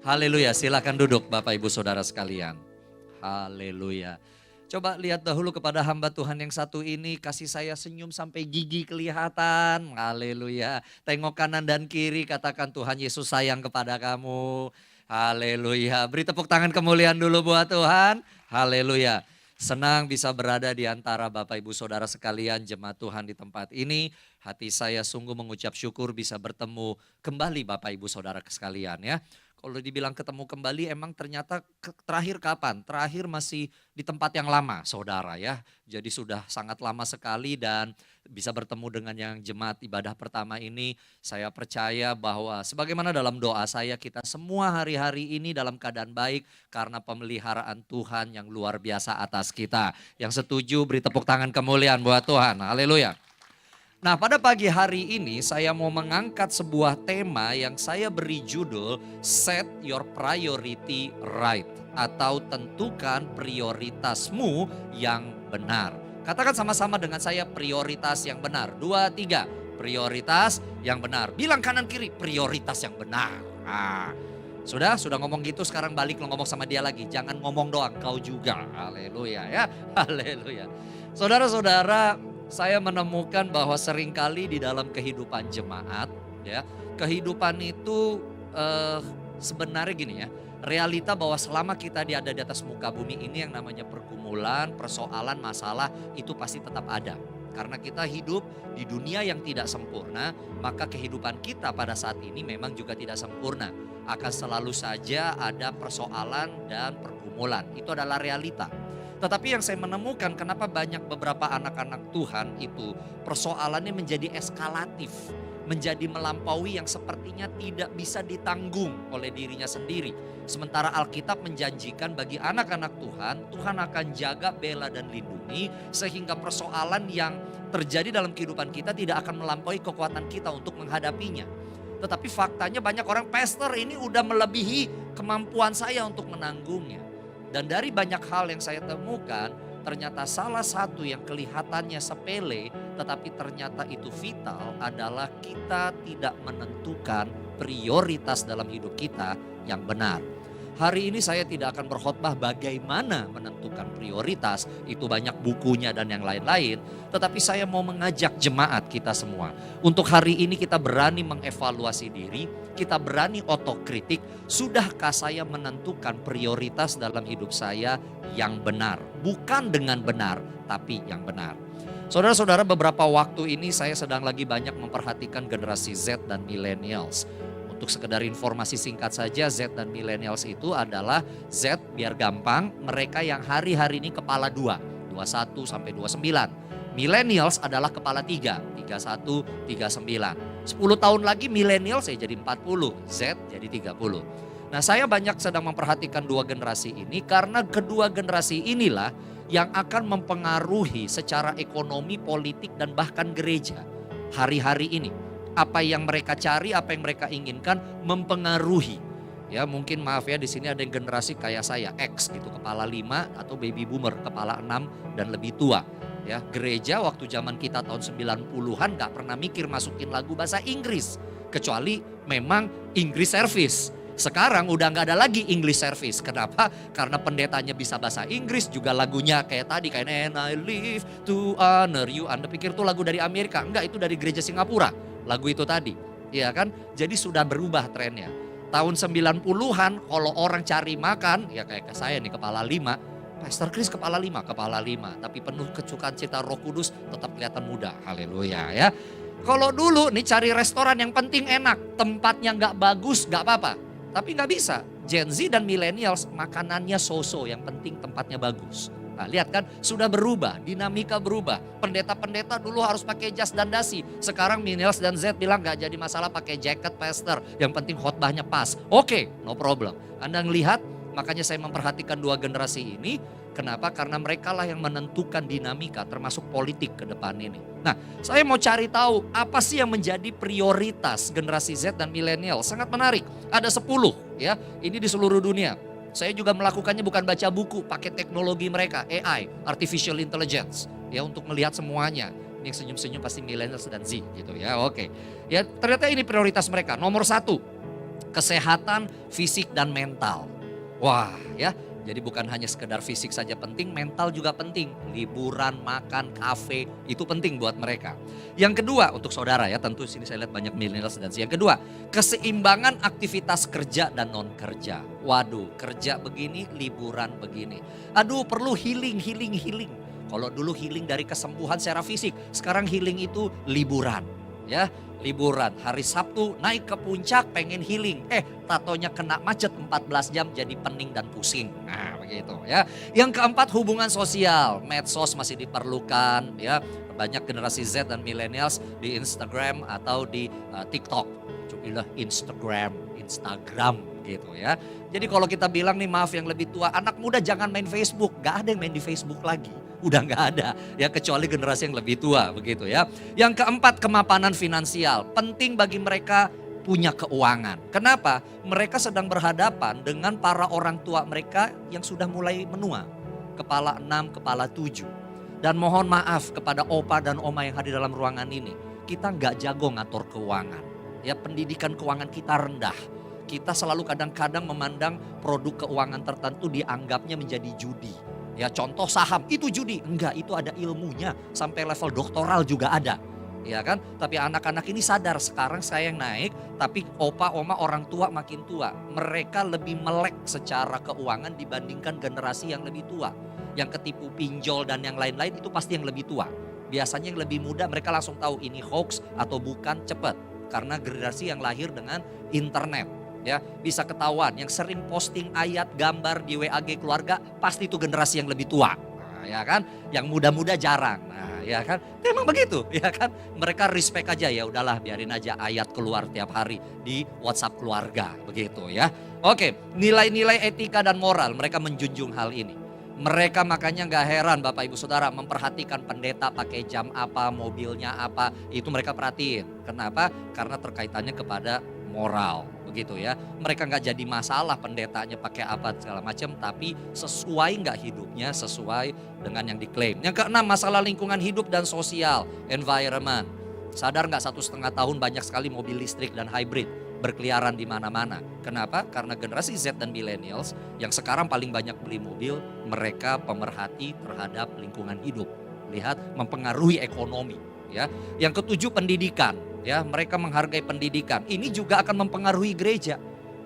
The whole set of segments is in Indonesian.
Haleluya, silakan duduk Bapak Ibu Saudara sekalian. Haleluya. Coba lihat dahulu kepada hamba Tuhan yang satu ini, kasih saya senyum sampai gigi kelihatan. Haleluya. Tengok kanan dan kiri, katakan Tuhan Yesus sayang kepada kamu. Haleluya. Beri tepuk tangan kemuliaan dulu buat Tuhan. Haleluya. Senang bisa berada di antara Bapak Ibu Saudara sekalian, jemaat Tuhan di tempat ini. Hati saya sungguh mengucap syukur bisa bertemu kembali Bapak Ibu Saudara sekalian ya. Kalau dibilang ketemu kembali emang ternyata terakhir kapan? Terakhir masih di tempat yang lama saudara ya. Jadi sudah sangat lama sekali dan bisa bertemu dengan yang jemaat ibadah pertama ini. Saya percaya bahwa sebagaimana dalam doa saya kita semua hari-hari ini dalam keadaan baik. Karena pemeliharaan Tuhan yang luar biasa atas kita. Yang setuju beri tepuk tangan kemuliaan buat Tuhan. Haleluya. Nah, pada pagi hari ini saya mau mengangkat sebuah tema yang saya beri judul Set Your Priority Right atau tentukan prioritasmu yang benar. Katakan sama-sama dengan saya prioritas yang benar. 2, 3, prioritas yang benar. Bilang kanan kiri prioritas yang benar. Sudah ngomong gitu sekarang balik lo ngomong sama dia lagi. Jangan ngomong doang, kau juga. Haleluya ya, haleluya. Saudara-saudara, saya menemukan bahwa seringkali di dalam kehidupan jemaat, ya, kehidupan itu sebenarnya gini ya, realita bahwa selama kita ada di atas muka bumi ini yang namanya pergumulan, persoalan, masalah itu pasti tetap ada. Karena kita hidup di dunia yang tidak sempurna, maka kehidupan kita pada saat ini memang juga tidak sempurna. Akan selalu saja ada persoalan dan pergumulan, itu adalah realita. Tetapi yang saya menemukan kenapa banyak beberapa anak-anak Tuhan itu persoalannya menjadi eskalatif. Menjadi melampaui yang sepertinya tidak bisa ditanggung oleh dirinya sendiri. Sementara Alkitab menjanjikan bagi anak-anak Tuhan, Tuhan akan jaga, bela dan lindungi. Sehingga persoalan yang terjadi dalam kehidupan kita tidak akan melampaui kekuatan kita untuk menghadapinya. Tetapi faktanya banyak orang, pastor ini udah melebihi kemampuan saya untuk menanggungnya. Dan dari banyak hal yang saya temukan, ternyata salah satu yang kelihatannya sepele, tetapi ternyata itu vital adalah kita tidak menentukan prioritas dalam hidup kita yang benar. Hari ini saya tidak akan berkhotbah bagaimana menentukan prioritas, itu banyak bukunya dan yang lain-lain. Tetapi saya mau mengajak jemaat kita semua. Untuk hari ini kita berani mengevaluasi diri, kita berani otokritik. Sudahkah saya menentukan prioritas dalam hidup saya yang benar? Bukan dengan benar, tapi yang benar. Saudara-saudara, beberapa waktu ini saya sedang lagi banyak memperhatikan generasi Z dan millennials. Untuk sekedar informasi singkat saja, Z dan millennials itu adalah Z biar gampang, mereka yang hari-hari ini kepala 2, 21 sampai 29. Millennials adalah kepala 3, 31, 39. 10 tahun lagi millennials saya jadi 40, Z jadi 30. Nah, saya banyak sedang memperhatikan dua generasi ini karena kedua generasi inilah yang akan mempengaruhi secara ekonomi, politik dan bahkan gereja hari-hari ini. Apa yang mereka cari, apa yang mereka inginkan mempengaruhi. Ya mungkin maaf ya, di sini ada yang generasi kayak saya, X gitu, kepala 5 atau baby boomer, kepala 6 dan lebih tua. Ya, gereja waktu zaman kita tahun 90-an gak pernah mikir masukin lagu bahasa Inggris. Kecuali memang English service. Sekarang udah gak ada lagi English service. Kenapa? Karena pendetanya bisa bahasa Inggris, juga lagunya kayak tadi, kayak And I live to honor you. Anda pikir itu lagu dari Amerika? Enggak, itu dari gereja Singapura. Lagu itu tadi, ya kan? Jadi sudah berubah trennya. Tahun 90-an kalau orang cari makan, ya kayak saya nih kepala 5, Pastor Chris kepala 5, tapi penuh kesukaan cita Roh Kudus, tetap kelihatan muda. Haleluya ya. Kalau dulu nih cari restoran yang penting enak, tempatnya nggak bagus nggak apa-apa. Tapi nggak bisa. Gen Z dan millennials makanannya so-so, yang penting tempatnya bagus. Nah, lihat kan sudah berubah, dinamika berubah. Pendeta-pendeta dulu harus pakai jas dan dasi. Sekarang millennials dan Z bilang gak jadi masalah pakai jaket pastor. Yang penting khotbahnya pas. Oke, no problem. Anda ngelihat, makanya saya memperhatikan dua generasi ini. Kenapa? Karena mereka lah yang menentukan dinamika termasuk politik ke depan ini. Nah, saya mau cari tahu apa sih yang menjadi prioritas generasi Z dan milenial. Sangat menarik. Ada 10 ya, ini di seluruh dunia. Saya juga melakukannya bukan baca buku, pakai teknologi mereka, AI, Artificial Intelligence. Ya untuk melihat semuanya. Ini yang senyum-senyum pasti millennials dan Z gitu ya, oke. Ya ternyata ini prioritas mereka. Nomor 1, Kesehatan fisik dan mental. Wah ya, jadi bukan hanya sekedar fisik saja penting, mental juga penting. Liburan, makan, kafe, itu penting buat mereka. Yang kedua untuk saudara ya, tentu sini saya lihat banyak millennials dan yang kedua, keseimbangan aktivitas kerja dan non kerja. Waduh, kerja begini, liburan begini. Aduh, perlu healing. Kalau dulu healing dari kesembuhan secara fisik, sekarang healing itu liburan. Ya, liburan. Hari Sabtu naik ke puncak pengen healing. Tatonya kena macet 14 jam jadi pening dan pusing. Nah, begitu ya. Yang keempat, hubungan sosial. Medsos masih diperlukan ya. Banyak generasi Z dan millennials di Instagram atau di TikTok. Cobalah Instagram gitu ya. Jadi kalau kita bilang nih, maaf yang lebih tua, anak muda jangan main Facebook. Gak ada yang main di Facebook lagi. Udah gak ada ya, kecuali generasi yang lebih tua begitu ya. Yang keempat, kemapanan finansial. Penting bagi mereka punya keuangan. Kenapa? Mereka sedang berhadapan dengan para orang tua mereka yang sudah mulai menua. Kepala 6, kepala 7. Dan mohon maaf kepada opa dan oma yang hadir dalam ruangan ini. Kita gak jago ngatur keuangan. Ya, pendidikan keuangan kita rendah. Kita selalu kadang-kadang memandang produk keuangan tertentu dianggapnya menjadi judi. Ya, contoh saham, itu judi. Enggak, itu ada ilmunya. Sampai level doktoral juga ada. Ya kan? Tapi anak-anak ini sadar sekarang saya yang naik, tapi opa, oma, orang tua makin tua. Mereka lebih melek secara keuangan dibandingkan generasi yang lebih tua. Yang ketipu pinjol dan yang lain-lain itu pasti yang lebih tua. Biasanya yang lebih muda mereka langsung tahu ini hoax atau bukan, cepat. Karena generasi yang lahir dengan internet. Ya, bisa ketahuan yang sering posting ayat gambar di WAG keluarga pasti itu generasi yang lebih tua. Nah, ya kan? Yang muda-muda jarang. Nah, ya kan? Memang begitu, ya kan? Mereka respect aja, ya udahlah biarin aja ayat keluar tiap hari di WhatsApp keluarga, begitu ya. Oke, nilai-nilai etika dan moral mereka menjunjung hal ini. Mereka makanya gak heran Bapak Ibu Saudara memperhatikan pendeta pakai jam apa, mobilnya apa, itu mereka perhatiin. Kenapa? Karena terkaitannya kepada moral, begitu ya. Mereka nggak jadi masalah pendetanya pakai apa segala macam, tapi sesuai nggak hidupnya sesuai dengan yang diklaim. Yang keenam, masalah lingkungan hidup dan sosial, environment. Sadar nggak 1,5 tahun banyak sekali mobil listrik dan hybrid berkeliaran di mana-mana. Kenapa? Karena generasi Z dan millennials yang sekarang paling banyak beli mobil, mereka pemerhati terhadap lingkungan hidup. Lihat, mempengaruhi ekonomi. Ya, yang ketujuh, pendidikan. Ya, mereka menghargai pendidikan. Ini juga akan mempengaruhi gereja.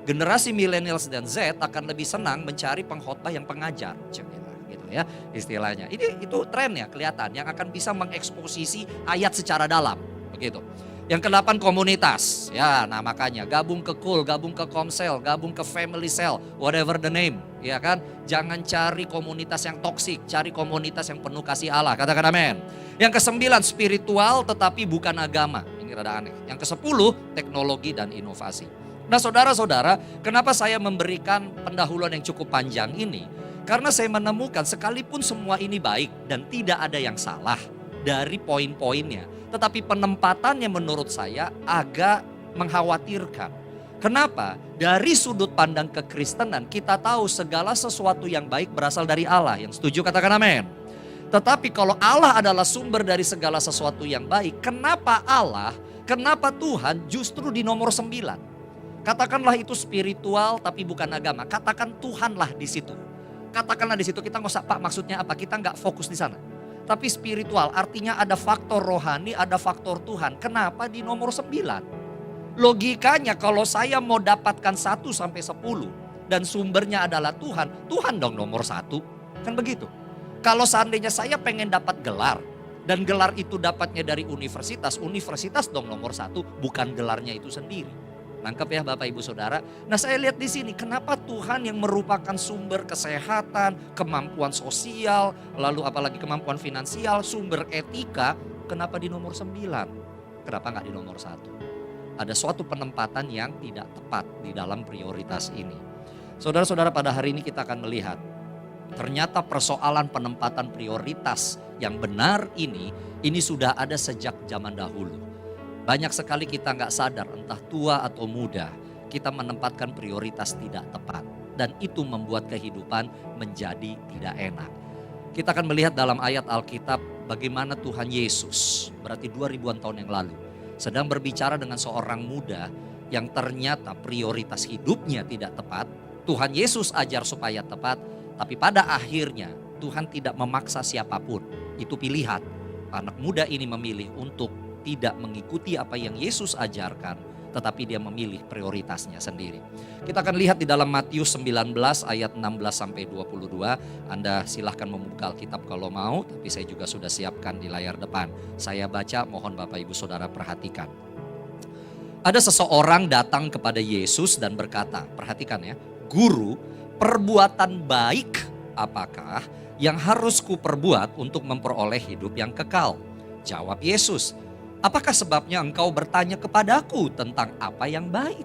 Generasi millennials dan Z akan lebih senang mencari pengkhotbah yang pengajar, gitu ya istilahnya. Itu trennya kelihatan yang akan bisa mengeksposisi ayat secara dalam, begitu. Yang kedelapan, komunitas. Ya, nah makanya gabung ke Cool, gabung ke Komsel, gabung ke Family Cell, whatever the name, ya kan? Jangan cari komunitas yang toksik, cari komunitas yang penuh kasih Allah. Katakan amin. Yang kesembilan, spiritual tetapi bukan agama. Ini rada aneh. Yang kesepuluh, teknologi dan inovasi. Nah saudara-saudara, kenapa saya memberikan pendahuluan yang cukup panjang ini? Karena saya menemukan sekalipun semua ini baik dan tidak ada yang salah dari poin-poinnya, tetapi penempatannya menurut saya agak mengkhawatirkan. Kenapa? Dari sudut pandang kekristenan kita tahu segala sesuatu yang baik berasal dari Allah. Yang setuju katakan amin. Tetapi kalau Allah adalah sumber dari segala sesuatu yang baik, kenapa Tuhan justru di nomor 9? Katakanlah itu spiritual tapi bukan agama. Katakan Tuhanlah di situ. Katakanlah di situ, kita nggak usah Pak maksudnya apa, kita nggak fokus di sana. Tapi spiritual artinya ada faktor rohani, ada faktor Tuhan. Kenapa di nomor 9? Logikanya kalau saya mau dapatkan 1 sampai 10 dan sumbernya adalah Tuhan, Tuhan dong nomor 1. Kan begitu. Kalau seandainya saya pengen dapat gelar dan gelar itu dapatnya dari universitas, universitas dong nomor 1, bukan gelarnya itu sendiri. Nangkep ya Bapak Ibu Saudara. Nah saya lihat di sini kenapa Tuhan yang merupakan sumber kesehatan, kemampuan sosial, lalu apalagi kemampuan finansial, sumber etika, kenapa di nomor 9? Kenapa nggak di nomor 1? Ada suatu penempatan yang tidak tepat di dalam prioritas ini. Saudara-saudara, pada hari ini kita akan melihat ternyata persoalan penempatan prioritas yang benar ini sudah ada sejak zaman dahulu. Banyak sekali kita nggak sadar, entah tua atau muda, kita menempatkan prioritas tidak tepat. Dan itu membuat kehidupan menjadi tidak enak. Kita akan melihat dalam ayat Alkitab bagaimana Tuhan Yesus, berarti 2000-an tahun yang lalu, sedang berbicara dengan seorang muda yang ternyata prioritas hidupnya tidak tepat. Tuhan Yesus ajar supaya tepat, tapi pada akhirnya Tuhan tidak memaksa siapapun. Itu pilihan. Anak muda ini memilih untuk tidak mengikuti apa yang Yesus ajarkan, tetapi dia memilih prioritasnya sendiri. Kita akan lihat di dalam Matius 19 ayat 16 sampai 22. Anda silahkan membuka Alkitab kalau mau, tapi saya juga sudah siapkan di layar depan. Saya baca, mohon Bapak Ibu Saudara perhatikan. Ada seseorang datang kepada Yesus dan berkata, perhatikan ya, Guru, perbuatan baik apakah yang harus kuperbuat untuk memperoleh hidup yang kekal? Jawab Yesus, apakah sebabnya engkau bertanya kepadaku tentang apa yang baik?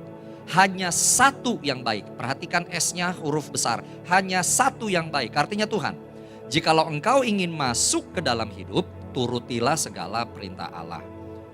Hanya satu yang baik. Perhatikan S-nya huruf besar. Hanya satu yang baik. Artinya Tuhan, jikalau engkau ingin masuk ke dalam hidup, turutilah segala perintah Allah.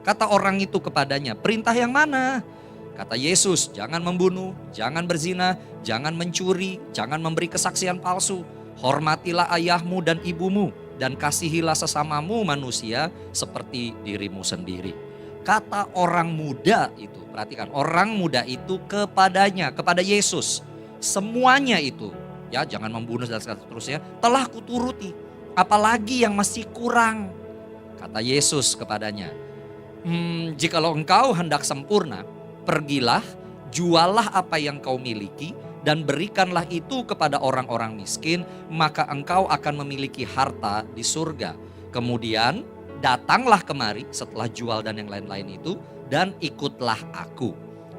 Kata orang itu kepadanya, perintah yang mana? Kata Yesus, jangan membunuh, jangan berzina, jangan mencuri, jangan memberi kesaksian palsu. Hormatilah ayahmu dan ibumu, dan kasihilah sesamamu manusia seperti dirimu sendiri. Kata orang muda itu, perhatikan, orang muda itu kepadanya, kepada Yesus. Semuanya itu, ya jangan membunuh dan seterusnya, telah kuturuti. Apalagi yang masih kurang? Kata Yesus kepadanya, jikalau engkau hendak sempurna, pergilah, jualah apa yang kau miliki, dan berikanlah itu kepada orang-orang miskin, maka engkau akan memiliki harta di surga. Kemudian datanglah kemari setelah jual dan yang lain-lain itu, dan ikutlah aku.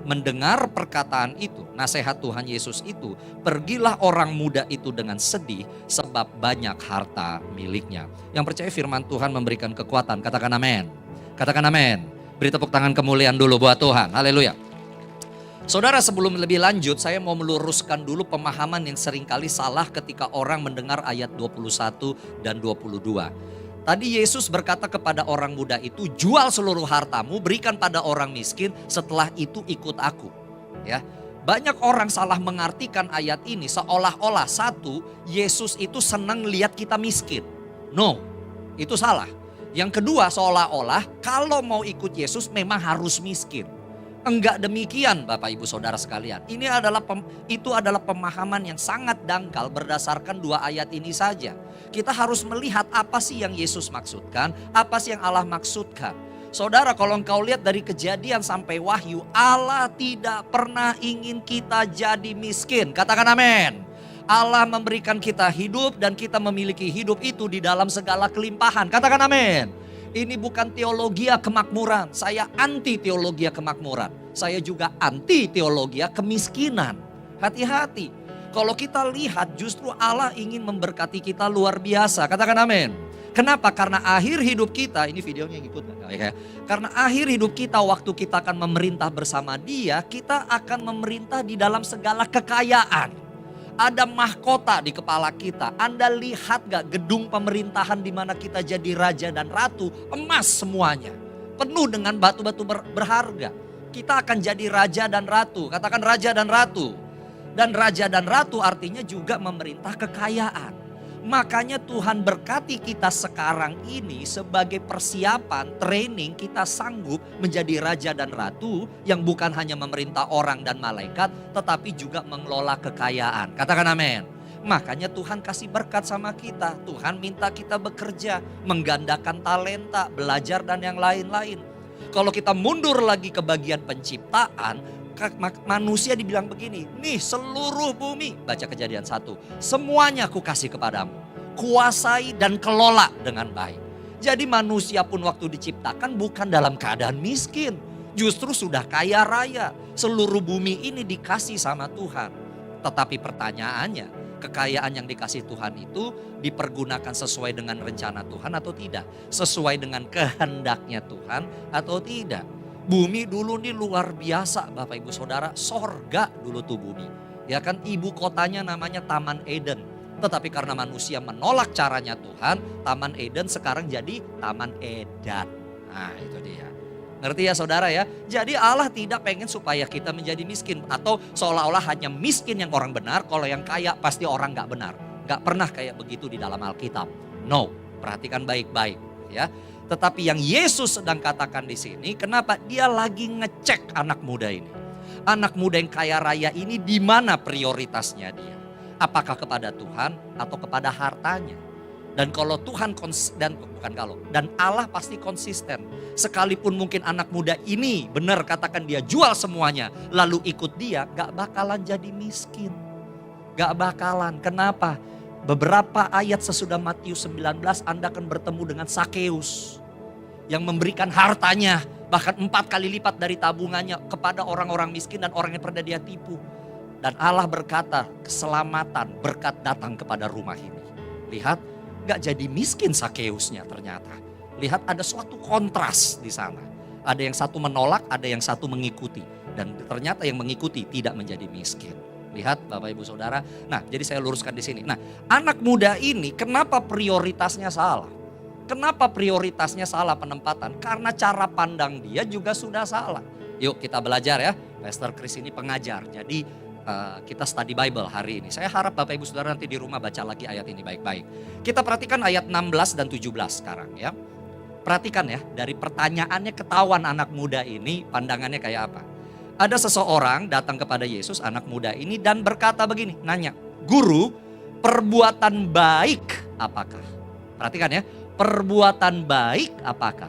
Mendengar perkataan itu, nasihat Tuhan Yesus itu, pergilah orang muda itu dengan sedih sebab banyak harta miliknya. Yang percaya firman Tuhan memberikan kekuatan, katakan amin. Katakan amin. Beri tepuk tangan kemuliaan dulu buat Tuhan. Haleluya. Saudara, sebelum lebih lanjut, saya mau meluruskan dulu pemahaman yang seringkali salah ketika orang mendengar ayat 21 dan 22. Tadi Yesus berkata kepada orang muda itu, jual seluruh hartamu, berikan pada orang miskin, setelah itu ikut aku. Ya, banyak orang salah mengartikan ayat ini seolah-olah satu, Yesus itu senang lihat kita miskin. No, itu salah. Yang kedua, seolah-olah kalau mau ikut Yesus memang harus miskin. Enggak demikian Bapak Ibu Saudara sekalian. Itu adalah pemahaman yang sangat dangkal berdasarkan dua ayat ini saja. Kita harus melihat apa sih yang Yesus maksudkan, apa sih yang Allah maksudkan. Saudara, kalau engkau lihat dari Kejadian sampai Wahyu, Allah tidak pernah ingin kita jadi miskin. Katakan amin. Allah memberikan kita hidup dan kita memiliki hidup itu di dalam segala kelimpahan. Katakan amin. Ini bukan teologi kemakmuran. Saya anti teologi kemakmuran. Saya juga anti teologi kemiskinan. Hati-hati. Kalau kita lihat justru Allah ingin memberkati kita luar biasa. Katakan amin. Kenapa? Karena akhir hidup kita, ini videonya yang ikut. Karena akhir hidup kita waktu kita akan memerintah bersama Dia, kita akan memerintah di dalam segala kekayaan. Ada mahkota di kepala kita. Anda lihat gak gedung pemerintahan di mana kita jadi raja dan ratu? Emas semuanya. Penuh dengan batu-batu berharga. Kita akan jadi raja dan ratu. Katakan raja dan ratu. Dan raja dan ratu artinya juga memerintah kekayaan. Makanya Tuhan berkati kita sekarang ini sebagai persiapan, training kita sanggup menjadi raja dan ratu yang bukan hanya memerintah orang dan malaikat, tetapi juga mengelola kekayaan. Katakan amin. Makanya Tuhan kasih berkat sama kita. Tuhan minta kita bekerja, menggandakan talenta, belajar dan yang lain-lain. Kalau kita mundur lagi ke bagian penciptaan, manusia dibilang begini, nih seluruh bumi, baca Kejadian 1, semuanya aku kasih kepadamu, kuasai dan kelola dengan baik. Jadi manusia pun waktu diciptakan bukan dalam keadaan miskin, justru sudah kaya raya. Seluruh bumi ini dikasih sama Tuhan. Tetapi pertanyaannya, kekayaan yang dikasih Tuhan itu dipergunakan sesuai dengan rencana Tuhan atau tidak? Sesuai dengan kehendaknya Tuhan atau tidak? Bumi dulu nih luar biasa Bapak Ibu Saudara, sorga dulu tuh bumi. Ya kan, ibu kotanya namanya Taman Eden. Tetapi karena manusia menolak caranya Tuhan, Taman Eden sekarang jadi Taman Edan. Nah itu dia. Ngerti ya saudara ya? Jadi Allah tidak pengen supaya kita menjadi miskin. Atau seolah-olah hanya miskin yang orang benar, kalau yang kaya pasti orang gak benar. Gak pernah kayak begitu di dalam Alkitab. No, perhatikan baik-baik ya. Tetapi yang Yesus sedang katakan di sini, kenapa dia lagi ngecek anak muda ini. Anak muda yang kaya raya ini di mana prioritasnya dia? Apakah kepada Tuhan atau kepada hartanya? Dan kalau Tuhan dan Allah pasti konsisten. Sekalipun mungkin anak muda ini benar katakan dia jual semuanya lalu ikut dia, gak bakalan jadi miskin. Gak bakalan. Kenapa? Beberapa ayat sesudah Matius 19 Anda akan bertemu dengan Sakeus yang memberikan hartanya bahkan 4 kali lipat dari tabungannya kepada orang-orang miskin dan orang yang pernah dia tipu. Dan Allah berkata keselamatan berkat datang kepada rumah ini. Lihat, gak jadi miskin Sakeusnya ternyata. Lihat ada suatu kontras di sana. Ada yang satu menolak, ada yang satu mengikuti. Dan ternyata yang mengikuti tidak menjadi miskin. Lihat Bapak Ibu Saudara. Nah, jadi saya luruskan di sini. Nah, anak muda ini kenapa prioritasnya salah? Kenapa prioritasnya salah penempatan? Karena cara pandang dia juga sudah salah. Yuk kita belajar ya. Pastor Chris ini pengajar. Jadi kita study Bible hari ini. Saya harap Bapak Ibu Saudara nanti di rumah baca lagi ayat ini baik-baik. Kita perhatikan ayat 16 dan 17 sekarang ya. Perhatikan ya, dari pertanyaannya ketahuan anak muda ini pandangannya kayak apa. Ada seseorang datang kepada Yesus, anak muda ini, dan berkata begini, nanya, "Guru, perbuatan baik apakah?" Perhatikan ya, perbuatan baik apakah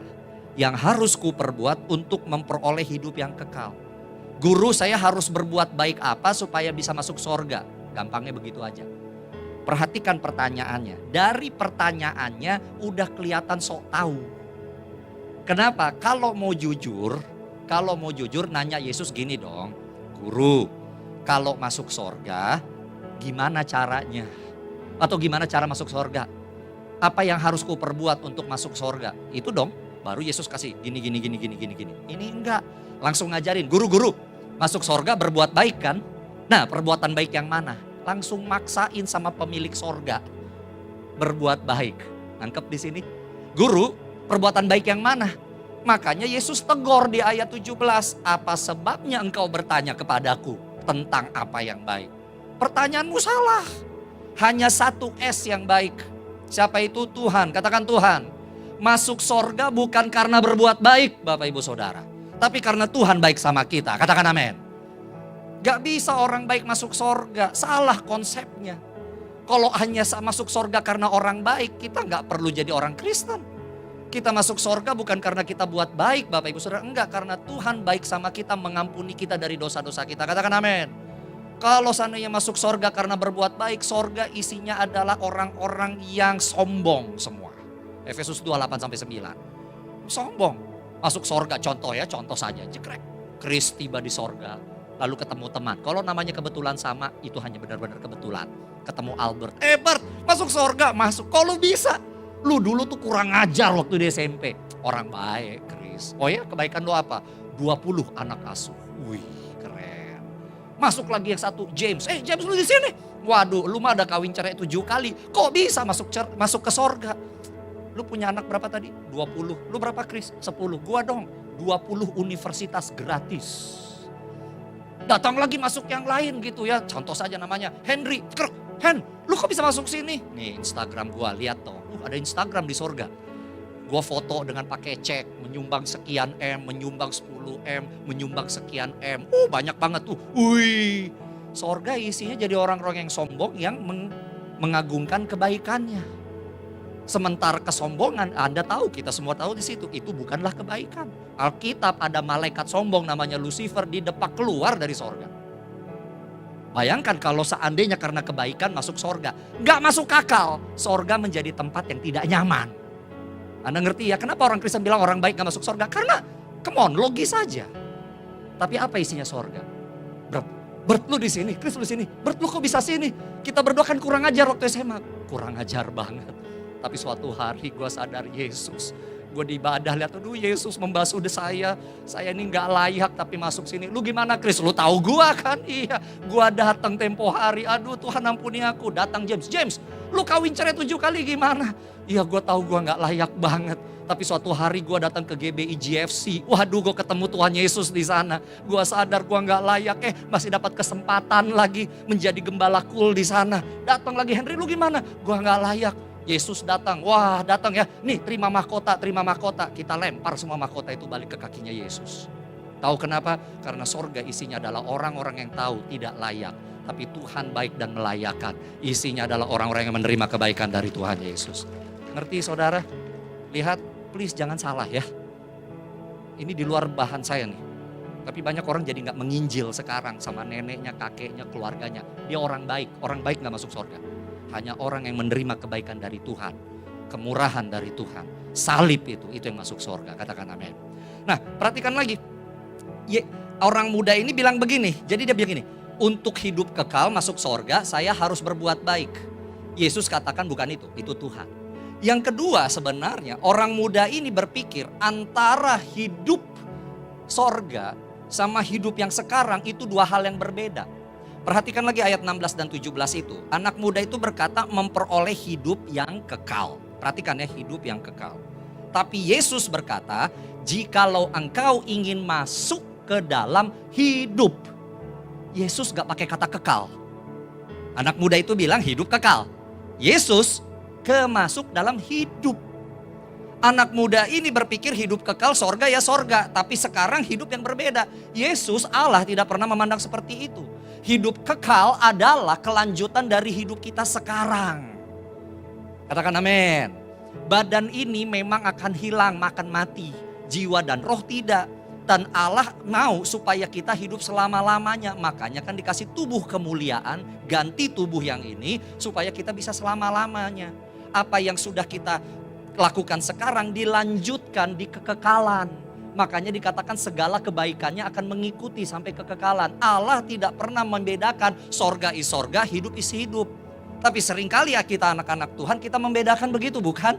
yang harus ku perbuat untuk memperoleh hidup yang kekal? Guru, saya harus berbuat baik apa supaya bisa masuk sorga? Gampangnya begitu aja. Perhatikan pertanyaannya. Dari pertanyaannya udah kelihatan sok tahu. Kenapa? Kalau mau jujur nanya Yesus gini dong. Guru, kalau masuk sorga gimana caranya? Atau gimana cara masuk sorga? Apa yang harus ku perbuat untuk masuk sorga? Itu dong. Baru Yesus kasih gini. Ini enggak. Langsung ngajarin, guru, masuk sorga berbuat baik kan? Nah, perbuatan baik yang mana? Langsung maksain sama pemilik sorga. Berbuat baik. Nangkep di sini? Guru, perbuatan baik yang mana? Makanya Yesus tegur di ayat 17. Apa sebabnya engkau bertanya kepadaku tentang apa yang baik? Pertanyaanmu salah. Hanya satu S yang baik. Siapa itu? Tuhan. Katakan Tuhan. Masuk sorga bukan karena berbuat baik Bapak Ibu Saudara. Tapi karena Tuhan baik sama kita. Katakan amin. Gak bisa orang baik masuk sorga. Salah konsepnya. Kalau hanya masuk sorga karena orang baik, kita gak perlu jadi orang Kristen. Kita masuk sorga bukan karena kita buat baik Bapak Ibu Saudara. Enggak, karena Tuhan baik sama kita, mengampuni kita dari dosa-dosa kita. Katakan amin. Kalau seandainya masuk sorga karena berbuat baik, sorga isinya adalah orang-orang yang sombong semua. Efesus 2:8-9. Sombong. Masuk sorga, contoh saja. Jekrek. Kris tiba di sorga, lalu ketemu teman. Kalau namanya kebetulan sama, itu hanya benar-benar kebetulan. Ketemu Albert. Bert, masuk sorga, masuk. Kok lu bisa? Lu dulu tuh kurang ajar waktu di SMP. Orang baik, Kris. Oh ya, kebaikan lu apa? 20 anak asuh. Wih, keren. Masuk lagi yang satu, James. James lu di sini. Waduh, lu mah ada kawin cerai 7 kali. Kok bisa masuk ke sorga? Lu punya anak berapa tadi? 20. Lu berapa, Kris? 10. Gua dong 20 universitas gratis. Datang lagi masuk yang lain gitu ya. Contoh saja namanya Henry. Hen, lu kok bisa masuk sini? Nih Instagram gua, lihat toh. Ada Instagram di sorga. Gua foto dengan pakai cek, menyumbang sekian M, menyumbang 10 M, menyumbang sekian M. Banyak banget tuh. Wih, sorga isinya jadi orang-orang yang sombong yang mengagungkan kebaikannya. Sementara kesombongan, Anda tahu, kita semua tahu di situ, itu bukanlah kebaikan. Alkitab ada malaikat sombong namanya Lucifer didepak keluar dari sorga. Bayangkan kalau seandainya karena kebaikan masuk sorga. Gak masuk akal. Sorga menjadi tempat yang tidak nyaman. Anda ngerti ya kenapa orang Kristen bilang orang baik gak masuk sorga? Karena come on, logis saja. Tapi apa isinya sorga? Bert lu di sini, Chris lu di sini. Bert lu kok bisa sini? Kita berdua kan kurang ajar waktu SMA. Kurang ajar banget. Tapi suatu hari gue sadar Yesus. Gue di ibadah lihat, aduh Yesus membasuh saya. Saya ini gak layak tapi masuk sini. Lu gimana Chris? Lu tahu gue kan? Iya. Gue datang tempo hari. Aduh Tuhan ampuni aku. Datang James. Lu kawin cerai 7 kali gimana? Iya gue tahu gue gak layak banget. Tapi suatu hari gue datang ke GBI GFC. Waduh gue ketemu Tuhan Yesus di sana. Gue sadar gue gak layak. Masih dapat kesempatan lagi menjadi gembala cool di sana. Datang lagi Henry, lu gimana? Gue gak layak. Yesus datang, wah datang ya. Nih terima mahkota. Kita lempar semua mahkota itu balik ke kakinya Yesus. Tahu kenapa? Karena sorga isinya adalah orang-orang yang tahu tidak layak. Tapi Tuhan baik dan melayakkan. Isinya adalah orang-orang yang menerima kebaikan dari Tuhan Yesus. Ngerti saudara? Lihat, please jangan salah ya. Ini di luar bahan saya nih. Tapi banyak orang jadi gak menginjil sekarang sama neneknya, kakeknya, keluarganya. Dia orang baik gak masuk sorga. Hanya orang yang menerima kebaikan dari Tuhan. Kemurahan dari Tuhan. Salib itu yang masuk sorga. Katakan amin. Nah, perhatikan lagi. Orang muda ini bilang begini. Jadi dia bilang gini. Untuk hidup kekal masuk sorga, saya harus berbuat baik. Yesus katakan bukan itu Tuhan. Yang kedua sebenarnya orang muda ini berpikir antara hidup sorga sama hidup yang sekarang itu dua hal yang berbeda. Perhatikan lagi ayat 16 dan 17 itu. Anak muda itu berkata memperoleh hidup yang kekal. Perhatikan ya, hidup yang kekal. Tapi Yesus berkata, jikalau engkau ingin masuk ke dalam hidup. Yesus gak pakai kata kekal. Anak muda itu bilang hidup kekal. Yesus masuk dalam hidup. Anak muda ini berpikir hidup kekal sorga ya sorga. Tapi sekarang hidup yang berbeda. Yesus Allah tidak pernah memandang seperti itu. Hidup kekal adalah kelanjutan dari hidup kita sekarang. Katakan amin. Badan ini memang akan hilang, akan mati. Jiwa dan roh tidak. Dan Allah mau supaya kita hidup selama-lamanya. Makanya kan dikasih tubuh kemuliaan, ganti tubuh yang ini supaya kita bisa selama-lamanya. Apa yang sudah kita lakukan sekarang dilanjutkan di kekekalan. Makanya dikatakan segala kebaikannya akan mengikuti sampai kekekalan. Allah tidak pernah membedakan sorga is sorga, hidup is hidup. Tapi seringkali ya kita anak-anak Tuhan kita membedakan begitu bukan?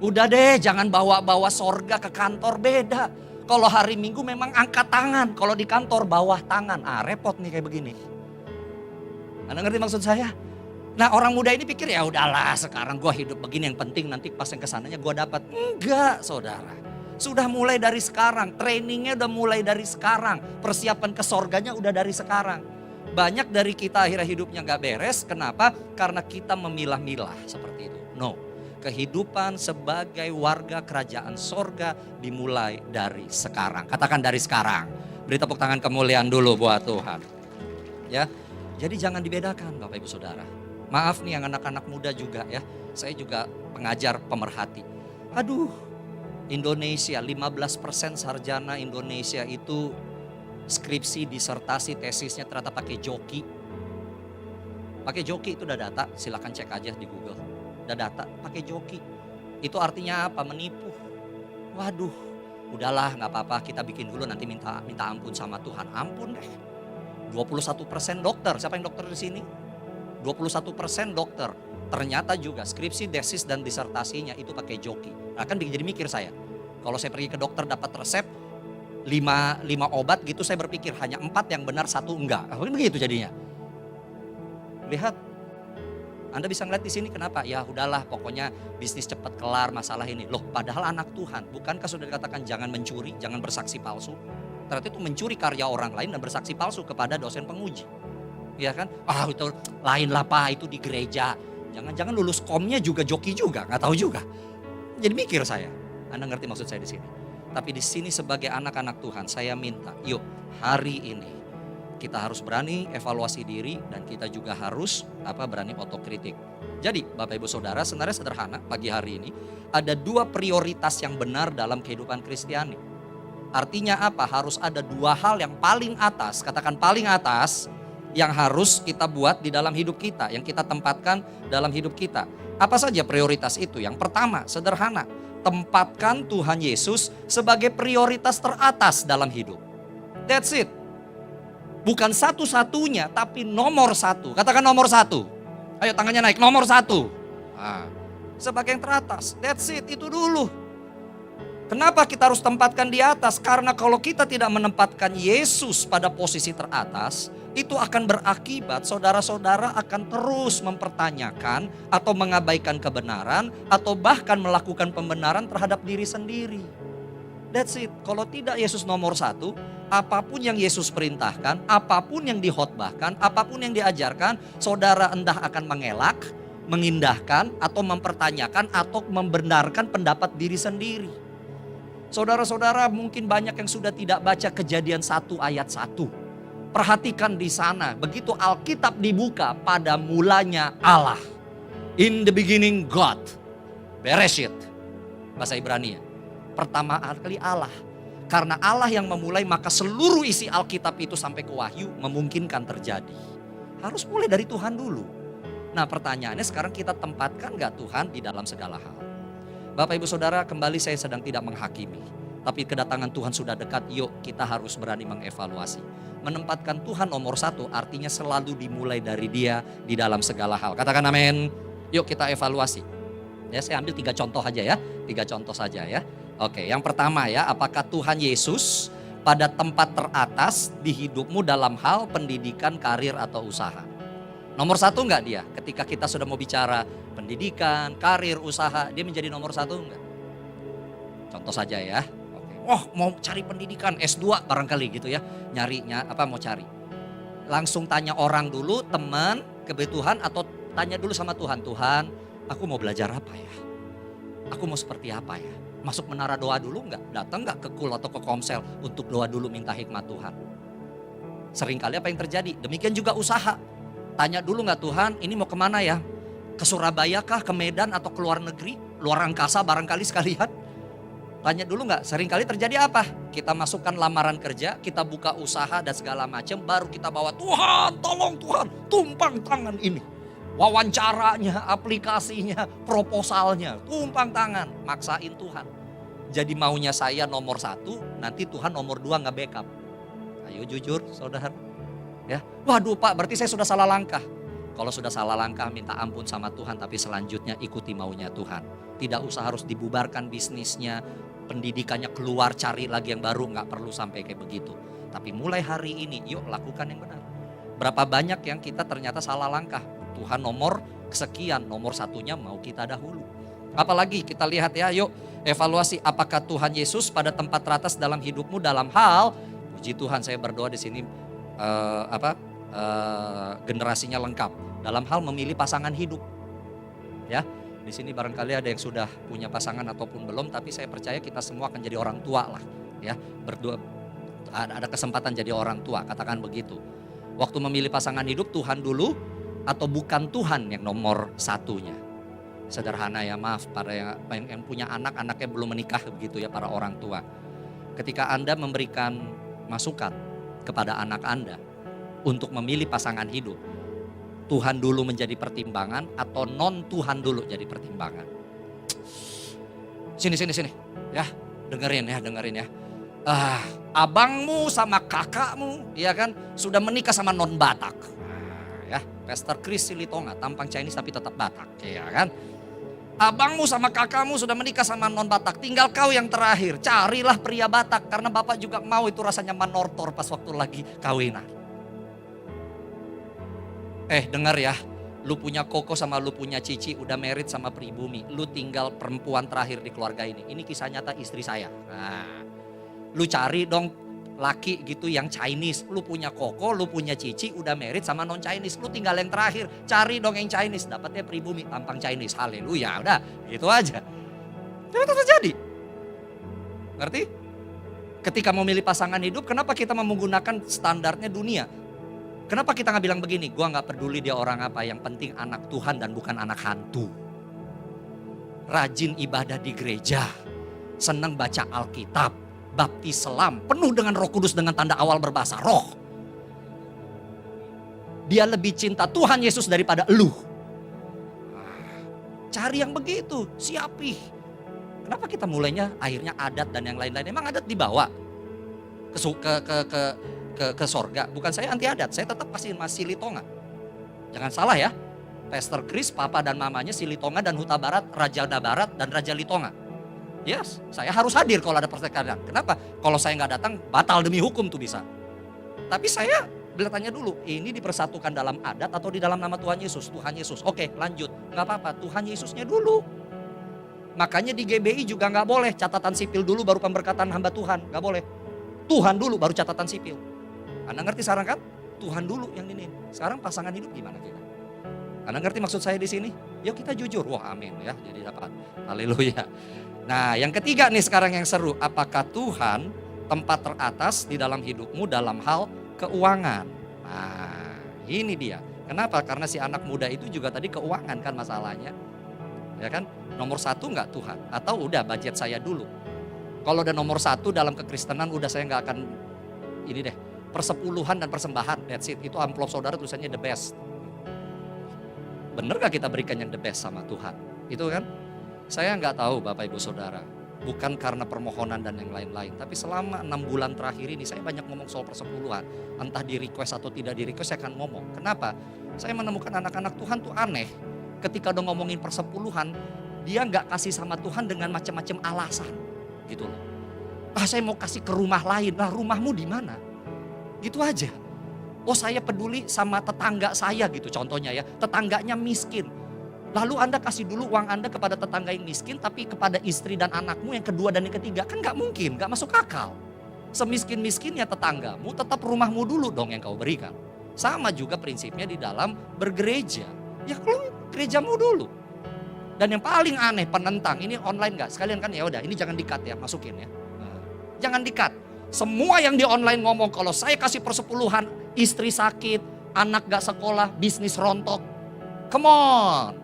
Udah deh jangan bawa-bawa sorga ke kantor, beda. Kalau hari Minggu memang angkat tangan, kalau di kantor bawah tangan. Repot nih kayak begini. Anda ngerti maksud saya? Nah orang muda ini pikir ya udahlah sekarang gue hidup begini yang penting nanti pas yang kesananya gue dapat. Enggak saudara. Sudah mulai dari sekarang. Trainingnya udah mulai dari sekarang. Persiapan ke sorganya udah dari sekarang. Banyak dari kita akhirnya hidupnya gak beres. Kenapa? Karena kita memilah-milah seperti itu. No. Kehidupan sebagai warga kerajaan sorga dimulai dari sekarang. Katakan dari sekarang. Beri tepuk tangan kemuliaan dulu buat Tuhan. Ya. Jadi jangan dibedakan Bapak Ibu Saudara. Maaf nih yang anak-anak muda juga ya. Saya juga pengajar pemerhati. Aduh, Indonesia 15% sarjana Indonesia itu skripsi, disertasi, tesisnya ternyata pakai joki. Pakai joki itu udah data, silakan cek aja di Google. Udah data, pakai joki. Itu artinya apa? Menipu. Waduh, udahlah nggak apa-apa kita bikin dulu nanti minta ampun sama Tuhan. Ampun deh. 21% dokter, siapa yang dokter di sini? 21% dokter, ternyata juga skripsi, tesis dan disertasinya itu pakai joki. Nah kan jadi mikir saya, kalau saya pergi ke dokter dapat resep 5 obat gitu saya berpikir hanya 4 yang benar 1 enggak. Begitu jadinya. Lihat, Anda bisa ngeliat di sini kenapa? Ya udahlah pokoknya bisnis cepat kelar masalah ini. Loh padahal anak Tuhan, bukankah sudah dikatakan jangan mencuri, jangan bersaksi palsu? Ternyata itu mencuri karya orang lain dan bersaksi palsu kepada dosen penguji. Ya kan? Itu lain lah Pak, itu di gereja. Jangan-jangan lulus komnya juga joki juga, nggak tahu juga. Jadi mikir saya, Anda ngerti maksud saya di sini. Tapi di sini sebagai anak-anak Tuhan, saya minta, yuk hari ini kita harus berani evaluasi diri dan kita juga harus berani otokritik. Jadi Bapak Ibu Saudara, sebenarnya sederhana pagi hari ini ada 2 prioritas yang benar dalam kehidupan Kristiani. Artinya apa? Harus ada 2 hal yang paling atas, katakan paling atas, yang harus kita buat di dalam hidup kita, yang kita tempatkan dalam hidup kita. Apa saja prioritas itu? Yang pertama, sederhana, tempatkan Tuhan Yesus sebagai prioritas teratas dalam hidup. That's it. Bukan satu-satunya, tapi nomor 1. Katakan nomor 1. Ayo tangannya naik, nomor 1. Sebagai yang teratas, that's it, itu dulu. Kenapa kita harus tempatkan di atas? Karena kalau kita tidak menempatkan Yesus pada posisi teratas, itu akan berakibat saudara-saudara akan terus mempertanyakan atau mengabaikan kebenaran atau bahkan melakukan pembenaran terhadap diri sendiri. That's it. Kalau tidak Yesus nomor 1, apapun yang Yesus perintahkan, apapun yang dihotbahkan, apapun yang diajarkan, saudara entah akan mengelak, mengindahkan atau mempertanyakan atau membenarkan pendapat diri sendiri. Saudara-saudara mungkin banyak yang sudah tidak baca Kejadian 1 ayat 1. Perhatikan di sana, begitu Alkitab dibuka, pada mulanya Allah. In the beginning God. Bereshit. Bahasa Ibrani ya. Pertama kali Allah. Karena Allah yang memulai, maka seluruh isi Alkitab itu sampai ke Wahyu memungkinkan terjadi. Harus mulai dari Tuhan dulu. Nah pertanyaannya sekarang, kita tempatkan gak Tuhan di dalam segala hal? Bapak Ibu Saudara, kembali saya sedang tidak menghakimi. Tapi kedatangan Tuhan sudah dekat, yuk kita harus berani mengevaluasi. Menempatkan Tuhan nomor 1 artinya selalu dimulai dari Dia di dalam segala hal. Katakan amin. Yuk kita evaluasi. Ya, saya ambil 3 contoh aja ya. 3 contoh saja ya. Oke, yang pertama ya, apakah Tuhan Yesus pada tempat teratas di hidupmu dalam hal pendidikan, karir atau usaha? Nomor 1 enggak dia? Ketika kita sudah mau bicara pendidikan, karir, usaha, dia menjadi nomor 1 enggak? Contoh saja ya. Oke. Oh, mau cari pendidikan S2 barangkali gitu ya. Nyarinya apa mau cari? Langsung tanya orang dulu, teman, kebutuhan, atau tanya dulu sama Tuhan. Tuhan, aku mau belajar apa ya? Aku mau seperti apa ya? Masuk menara doa dulu enggak? Datang enggak ke kul atau ke komsel untuk doa dulu minta hikmat Tuhan? Seringkali apa yang terjadi? Demikian juga usaha. Tanya dulu enggak, Tuhan ini mau kemana ya? Ke Surabaya kah, ke Medan atau ke luar negeri? Luar angkasa barangkali sekalian. Tanya dulu enggak? Seringkali terjadi apa? Kita masukkan lamaran kerja, kita buka usaha dan segala macam, baru kita bawa, Tuhan tolong Tuhan, tumpang tangan ini. Wawancaranya, aplikasinya, proposalnya, tumpang tangan, maksain Tuhan. Jadi maunya saya nomor 1, nanti Tuhan nomor 2 nggak backup. Ayo jujur saudara. Ya, waduh Pak, berarti saya sudah salah langkah. Kalau sudah salah langkah minta ampun sama Tuhan, tapi selanjutnya ikuti maunya Tuhan. Tidak usah harus dibubarkan bisnisnya, pendidikannya keluar cari lagi yang baru, nggak perlu sampai kayak begitu. Tapi mulai hari ini, yuk lakukan yang benar. Berapa banyak yang kita ternyata salah langkah. Tuhan nomor sekian, nomor 1-nya mau kita dahulu. Apalagi kita lihat ya, yuk evaluasi apakah Tuhan Yesus pada tempat teratas dalam hidupmu dalam hal, puji Tuhan saya berdoa di sini generasinya lengkap dalam hal memilih pasangan hidup. Ya, di sini barangkali ada yang sudah punya pasangan ataupun belum, tapi saya percaya kita semua akan jadi orang tua lah. Ya, berdua ada kesempatan jadi orang tua, katakan begitu. Waktu memilih pasangan hidup, Tuhan dulu atau bukan Tuhan yang nomor 1-nya? Sederhana ya, maaf para yang punya anak, anaknya belum menikah begitu ya, para orang tua. Ketika Anda memberikan masukan kepada anak Anda untuk memilih pasangan hidup, Tuhan dulu menjadi pertimbangan atau non Tuhan dulu jadi pertimbangan? Sini ya, dengerin ya. Abangmu sama kakakmu ya kan sudah menikah sama non Batak. Ya, Pastor Chris Silitonga, tampang Chinese tapi tetap Batak, ya kan? Abangmu sama kakakmu sudah menikah sama non Batak, tinggal kau yang terakhir. Carilah pria Batak karena Bapak juga mau itu rasanya manortor pas waktu lagi kawinan. Dengar ya, lu punya koko sama lu punya cici udah married sama pribumi, lu tinggal perempuan terakhir di keluarga ini. Ini kisah nyata istri saya. Nah, lu cari dong laki gitu yang Chinese, lu punya koko, lu punya cici, udah married sama non Chinese, lu tinggal yang terakhir, cari dong yang Chinese, dapatnya pribumi tampang Chinese, haleluya, udah gitu aja. Itu terjadi, ngerti? Ketika memilih pasangan hidup, kenapa kita menggunakan standarnya dunia? Kenapa kita nggak bilang begini, gua nggak peduli dia orang apa, yang penting anak Tuhan dan bukan anak hantu. Rajin ibadah di gereja, senang baca Alkitab, baptis selam, penuh dengan Roh Kudus dengan tanda awal berbahasa roh. Dia lebih cinta Tuhan Yesus daripada elu. Cari yang begitu, siapi. Kenapa kita mulainya akhirnya adat dan yang lain-lain? Emang adat dibawa ke sorga? Bukan saya anti adat, saya tetap pasti masih Silitonga. Jangan salah ya, Pastor Chris, papa dan mamanya Silitonga dan Huta Barat, Raja Barat dan Raja Litonga. Yes, saya harus hadir kalau ada pertengkaran. Kenapa? Kalau saya nggak datang, batal demi hukum tuh bisa. Tapi saya bertanya dulu, ini dipersatukan dalam adat atau di dalam nama Tuhan Yesus? Tuhan Yesus, oke lanjut. Nggak apa-apa, Tuhan Yesusnya dulu. Makanya di GBI juga nggak boleh catatan sipil dulu baru pemberkatan hamba Tuhan. Nggak boleh. Tuhan dulu baru catatan sipil. Anda ngerti sekarang kan? Tuhan dulu yang ini. Sekarang pasangan hidup gimana kita? Anda ngerti maksud saya di sini? Yuk kita jujur. Wah amin ya, jadi dapat. Haleluya. Nah, yang ketiga nih sekarang yang seru. Apakah Tuhan tempat teratas di dalam hidupmu dalam hal keuangan? Nah, ini dia. Kenapa? Karena si anak muda itu juga tadi keuangan kan masalahnya. Ya kan? Nomor satu nggak Tuhan? Atau udah budget saya dulu. Kalau udah nomor satu dalam kekristenan udah saya nggak akan ini deh. Persepuluhan dan persembahan, that's it. Itu amplop saudara tulisannya the best. Bener gak kita berikan yang the best sama Tuhan? Itu kan? Saya nggak tahu Bapak Ibu Saudara. Bukan karena permohonan dan yang lain-lain. Tapi selama 6 bulan terakhir ini saya banyak ngomong soal persepuluhan. Entah di request atau tidak di request saya akan ngomong. Kenapa? Saya menemukan anak-anak Tuhan tuh aneh. Ketika udah ngomongin persepuluhan, dia nggak kasih sama Tuhan dengan macam-macam alasan. Gitu loh. Saya mau kasih ke rumah lain. Lah rumahmu di mana? Gitu aja. Oh saya peduli sama tetangga saya gitu contohnya ya. Tetangganya miskin. Lalu Anda kasih dulu uang Anda kepada tetangga yang miskin, tapi kepada istri dan anakmu yang kedua dan yang ketiga. Kan gak mungkin, gak masuk akal. Semiskin-miskinnya tetanggamu, tetap rumahmu dulu dong yang kau berikan. Sama juga prinsipnya di dalam bergereja. Ya kalau gerejamu dulu. Dan yang paling aneh penentang, ini online gak? Sekalian kan ya udah, ini jangan di-cut ya, masukin ya. Jangan di-cut. Semua yang di online ngomong kalau saya kasih persepuluhan, istri sakit, anak gak sekolah, bisnis rontok. Come on.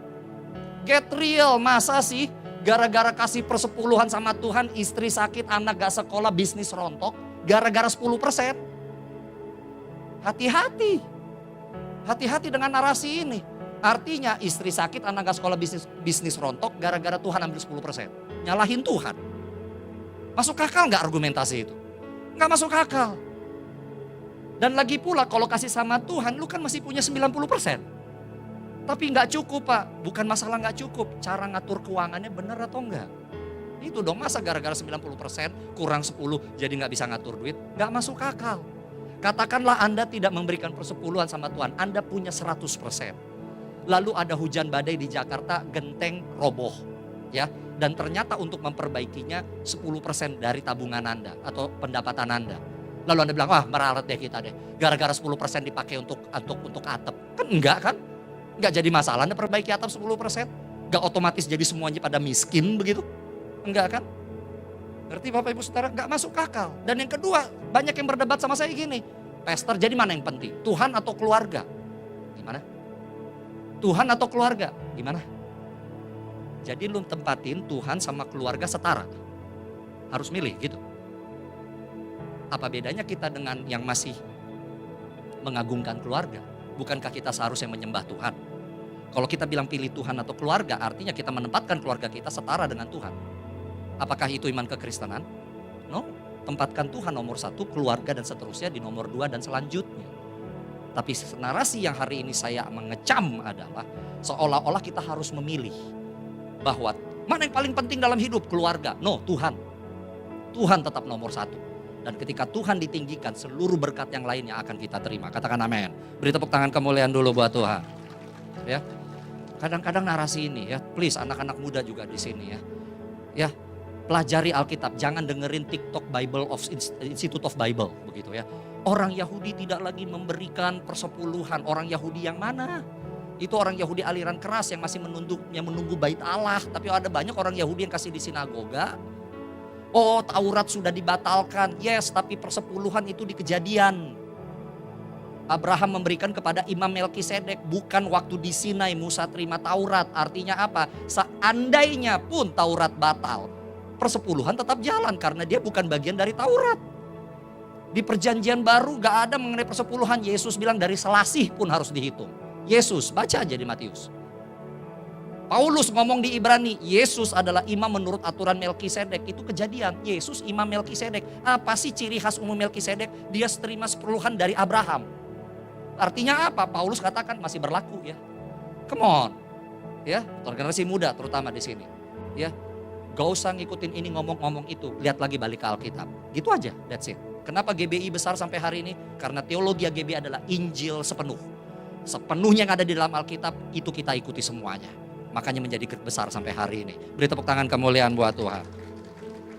Get real, masa sih gara-gara kasih persepuluhan sama Tuhan, istri sakit, anak gak sekolah, bisnis rontok, gara-gara 10%. Hati-hati. Hati-hati dengan narasi ini. Artinya istri sakit, anak gak sekolah, bisnis rontok, gara-gara Tuhan ambil 10%. Nyalahin Tuhan. Masuk akal gak argumentasi itu? Gak masuk akal. Dan lagi pula kalau kasih sama Tuhan, lu kan masih punya 90%. Tapi nggak cukup Pak, bukan masalah nggak cukup. Cara ngatur keuangannya benar atau enggak. Itu dong masa gara-gara 90% kurang 10 jadi nggak bisa ngatur duit. Nggak masuk akal. Katakanlah Anda tidak memberikan persepuluhan sama Tuhan, Anda punya 100%. Lalu ada hujan badai di Jakarta, genteng roboh. Ya, dan ternyata untuk memperbaikinya 10% dari tabungan Anda atau pendapatan Anda. Lalu Anda bilang, wah meralat deh kita deh. Gara-gara 10% dipakai untuk atap. Kan enggak kan? Gak jadi masalah Anda perbaiki atap 10%. Gak otomatis jadi semuanya pada miskin begitu. Enggak kan? Ngerti Bapak Ibu Saudara? Gak masuk akal. Dan yang kedua, banyak yang berdebat sama saya gini. Pastor, jadi mana yang penting? Tuhan atau keluarga? Gimana? Tuhan atau keluarga? Gimana? Jadi lu tempatin Tuhan sama keluarga setara. Harus milih gitu. Apa bedanya kita dengan yang masih mengagungkan keluarga? Bukankah kita seharusnya menyembah Tuhan? Kalau kita bilang pilih Tuhan atau keluarga, artinya kita menempatkan keluarga kita setara dengan Tuhan. Apakah itu iman kekristenan? No, tempatkan Tuhan nomor 1, keluarga dan seterusnya di nomor 2 dan selanjutnya. Tapi narasi yang hari ini saya mengecam adalah seolah-olah kita harus memilih. Bahwa mana yang paling penting dalam hidup? Keluarga. No, Tuhan. Tuhan tetap nomor 1. Dan ketika Tuhan ditinggikan, seluruh berkat yang lainnya akan kita terima. Katakan amin. Beri tepuk tangan kemuliaan dulu buat Tuhan. Ya, kadang-kadang narasi ini ya, please anak-anak muda juga di sini ya. Ya, pelajari Alkitab. Jangan dengerin TikTok Bible of Institute of Bible begitu ya. Orang Yahudi tidak lagi memberikan persepuluhan. Orang Yahudi yang mana? Itu orang Yahudi aliran keras yang masih menunggu bait Allah. Tapi ada banyak orang Yahudi yang kasih di sinagoga. Oh, Taurat sudah dibatalkan. Yes, tapi persepuluhan itu di Kejadian. Abraham memberikan kepada Imam Melkisedek, bukan waktu di Sinai Musa terima Taurat. Artinya apa? Seandainya pun Taurat batal, persepuluhan tetap jalan karena dia bukan bagian dari Taurat. Di Perjanjian Baru gak ada mengenai persepuluhan. Yesus bilang dari selasih pun harus dihitung. Yesus, baca aja di Matius. Paulus ngomong di Ibrani, Yesus adalah imam menurut aturan Melkisedek. Itu Kejadian, Yesus imam Melkisedek. Apa sih ciri khas umum Melkisedek? Dia terima sepuluhan dari Abraham. Artinya apa? Paulus katakan masih berlaku ya. Come on. Ya, generasi muda terutama di sini. Ya, gak usah ngikutin ini ngomong-ngomong itu. Lihat lagi balik ke Alkitab. Gitu aja, that's it. Kenapa GBI besar sampai hari ini? Karena teologi GBI adalah Injil sepenuh. Sepenuhnya yang ada di dalam Alkitab itu kita ikuti semuanya. Makanya menjadi besar sampai hari ini. Beri tepuk tangan kemuliaan buat Tuhan.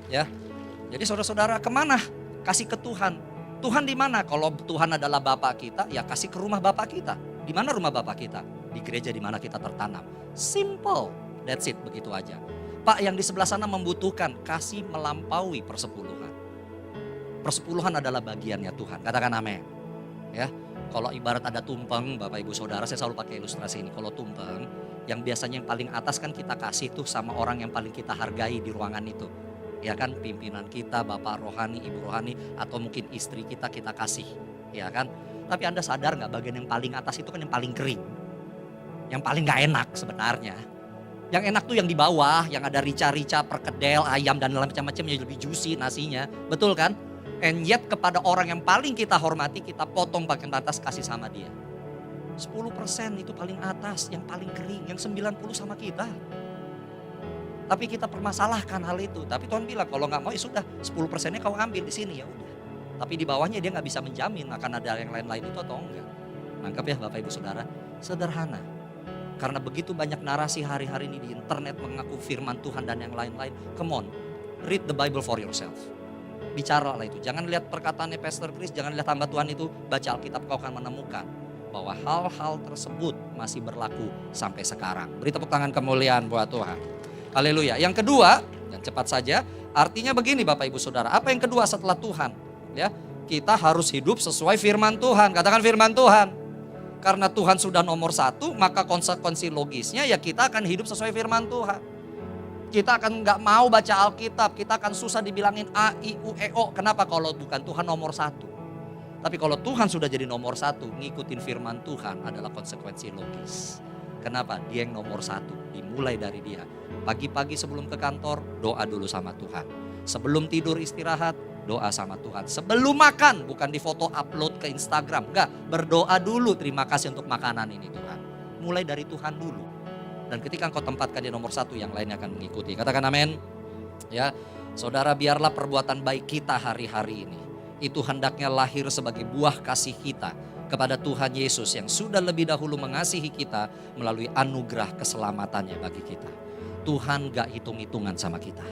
Ya, jadi saudara-saudara kemana? Kasih ke Tuhan. Tuhan di mana? Kalau Tuhan adalah Bapa kita, ya kasih ke rumah Bapa kita. Di mana rumah Bapa kita? Di gereja di mana kita tertanam. Simple, that's it, begitu aja. Pak, yang di sebelah sana membutuhkan, kasih melampaui persepuluhan. Persepuluhan adalah bagiannya Tuhan. Katakan amin. Ya, kalau ibarat ada tumpeng, Bapak Ibu Saudara, saya selalu pakai ilustrasi ini. Kalau tumpeng, yang biasanya yang paling atas kan kita kasih tuh sama orang yang paling kita hargai di ruangan itu. Ya kan, pimpinan kita, Bapak rohani, Ibu rohani, atau mungkin istri kita kasih. Ya kan, tapi Anda sadar gak bagian yang paling atas itu kan yang paling kering. Yang paling gak enak sebenarnya. Yang enak tuh yang di bawah, yang ada rica-rica, perkedel, ayam dan macam-macam yang lebih juicy nasinya. Betul kan? And yet kepada orang yang paling kita hormati, kita potong bagian atas kasih sama dia. 10% itu paling atas, yang paling kering, yang 90 sama kita. Tapi kita permasalahkan hal itu. Tapi Tuhan bilang kalau gak mau ya sudah 10%-nya kau ambil di sini ya udah. Tapi di bawahnya dia gak bisa menjamin akan ada yang lain-lain itu atau enggak. Nangkep ya Bapak Ibu Saudara? Sederhana. Karena begitu banyak narasi hari-hari ini di internet mengaku firman Tuhan dan yang lain-lain. Come on, read the Bible for yourself. Bicaralah itu. Jangan lihat perkataannya Pastor Chris, jangan lihat hamba Tuhan itu. Baca Alkitab kau akan menemukan bahwa hal-hal tersebut masih berlaku sampai sekarang. Beri tepuk tangan kemuliaan buat Tuhan. Haleluya. Yang kedua, dan cepat saja, artinya begini Bapak Ibu Saudara. Apa yang kedua setelah Tuhan? Ya, kita harus hidup sesuai firman Tuhan. Katakan firman Tuhan. Karena Tuhan sudah nomor satu, maka konsekuensi logisnya ya kita akan hidup sesuai firman Tuhan. Kita akan gak mau baca Alkitab, kita akan susah dibilangin A, I, U, E, O. Kenapa? Kalau bukan Tuhan nomor satu. Tapi kalau Tuhan sudah jadi nomor satu, ngikutin firman Tuhan adalah konsekuensi logis. Kenapa? Dia yang nomor satu, dimulai dari dia. Pagi-pagi sebelum ke kantor, doa dulu sama Tuhan. Sebelum tidur istirahat, doa sama Tuhan. Sebelum makan, bukan di foto upload ke Instagram. Enggak, berdoa dulu, terima kasih untuk makanan ini Tuhan. Mulai dari Tuhan dulu. Dan ketika engkau tempatkan dia nomor satu, yang lainnya akan mengikuti. Katakan amin. Ya, saudara, biarlah perbuatan baik kita hari-hari ini, itu hendaknya lahir sebagai buah kasih kita kepada Tuhan Yesus yang sudah lebih dahulu mengasihi kita melalui anugerah keselamatannya bagi kita. Tuhan gak hitung-hitungan sama kita.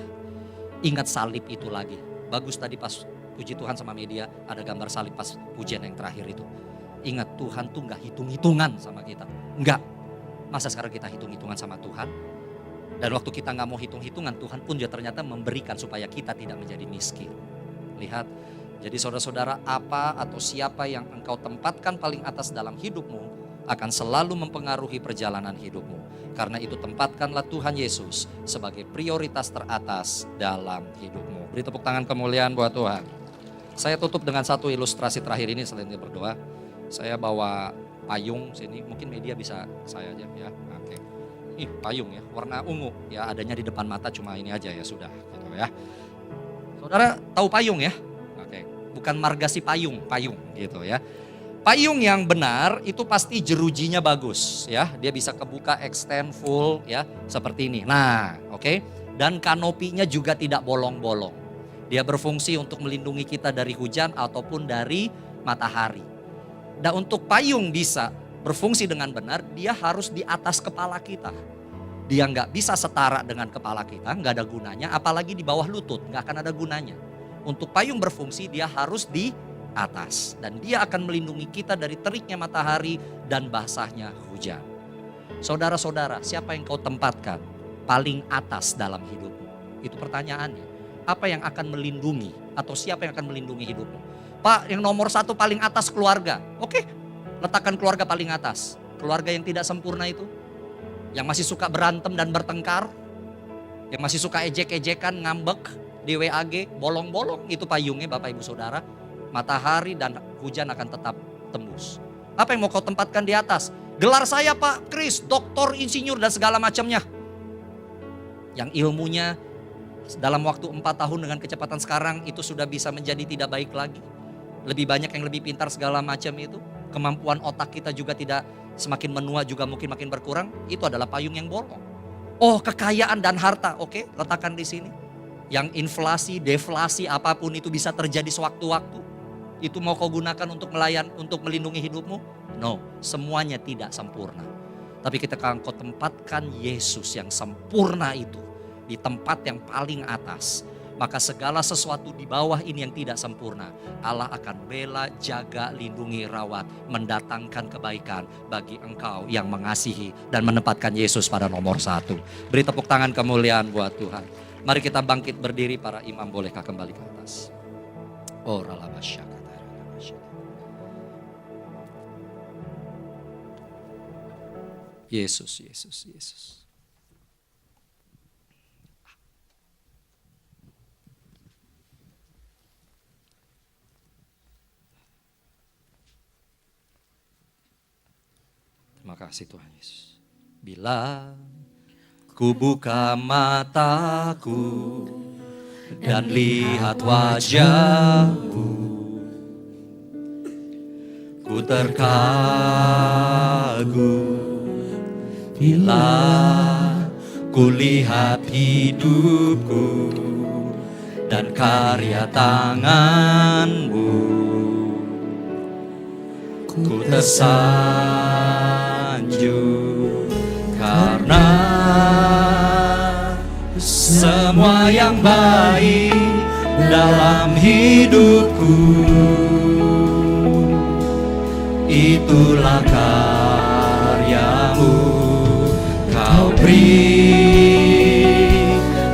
Ingat salib itu lagi. Bagus tadi pas puji Tuhan sama media ada gambar salib pas pujian yang terakhir itu. Ingat Tuhan tuh gak hitung-hitungan sama kita. Enggak. Masa sekarang kita hitung-hitungan sama Tuhan? Dan waktu kita gak mau hitung-hitungan, Tuhan pun juga ternyata memberikan supaya kita tidak menjadi miskin. Lihat, jadi saudara-saudara, apa atau siapa yang engkau tempatkan paling atas dalam hidupmu akan selalu mempengaruhi perjalanan hidupmu. Karena itu tempatkanlah Tuhan Yesus sebagai prioritas teratas dalam hidupmu. Beri tepuk tangan kemuliaan buat Tuhan. Saya tutup dengan satu ilustrasi terakhir ini selain dia berdoa. Saya bawa payung sini, mungkin media bisa saya aja ya. Oke. Ih, payung ya, warna ungu ya, adanya di depan mata cuma ini aja ya sudah gitu ya. Saudara tahu payung ya? Oke, bukan margasi payung gitu ya. Payung yang benar itu pasti jerujinya bagus ya. Dia bisa kebuka extend full ya seperti ini. Nah oke. Dan kanopinya juga tidak bolong-bolong. Dia berfungsi untuk melindungi kita dari hujan ataupun dari matahari. Dan untuk payung bisa berfungsi dengan benar, dia harus di atas kepala kita. Dia nggak bisa setara dengan kepala kita, nggak ada gunanya. Apalagi di bawah lutut, nggak akan ada gunanya. Untuk payung berfungsi dia harus di atas. Dan dia akan melindungi kita dari teriknya matahari dan basahnya hujan. Saudara-saudara, siapa yang kau tempatkan paling atas dalam hidupmu? Itu pertanyaannya. Apa yang akan melindungi atau siapa yang akan melindungi hidupmu? Pak, yang nomor satu paling atas keluarga. Oke, letakkan keluarga paling atas. Keluarga yang tidak sempurna itu, yang masih suka berantem dan bertengkar, yang masih suka ejek-ejekan, ngambek di WAG, bolong-bolong, itu payungnya Bapak Ibu Saudara. Matahari dan hujan akan tetap tembus. Apa yang mau kau tempatkan di atas? Gelar saya Pak Kris, doktor, insinyur dan segala macamnya. Yang ilmunya dalam waktu 4 tahun dengan kecepatan sekarang itu sudah bisa menjadi tidak baik lagi. Lebih banyak yang lebih pintar segala macam itu. Kemampuan otak kita juga tidak semakin menua juga mungkin makin berkurang. Itu adalah payung yang bolong. Oh, kekayaan dan harta, oke, letakkan di sini. Yang inflasi, deflasi, apapun itu bisa terjadi sewaktu-waktu. Itu mau kau gunakan untuk untuk melindungi hidupmu? No, semuanya tidak sempurna. Tapi ketika engkau tempatkan Yesus yang sempurna itu di tempat yang paling atas, maka segala sesuatu di bawah ini yang tidak sempurna, Allah akan bela, jaga, lindungi, rawat, mendatangkan kebaikan bagi engkau yang mengasihi dan menempatkan Yesus pada nomor 1. Beri tepuk tangan kemuliaan buat Tuhan. Mari kita bangkit berdiri, para imam bolehkah kembali ke atas. Oh, ralabasyaka. Yesus, Yesus, Yesus. Terima kasih Tuhan Yesus. Bila ku buka mataku dan lihat wajah-Mu, ku terkagum. Bila ku lihat hidupku dan karya tangan-Mu, ku tersanjung karena semua yang baik dalam hidupku, itulah karya-Mu. Kau beri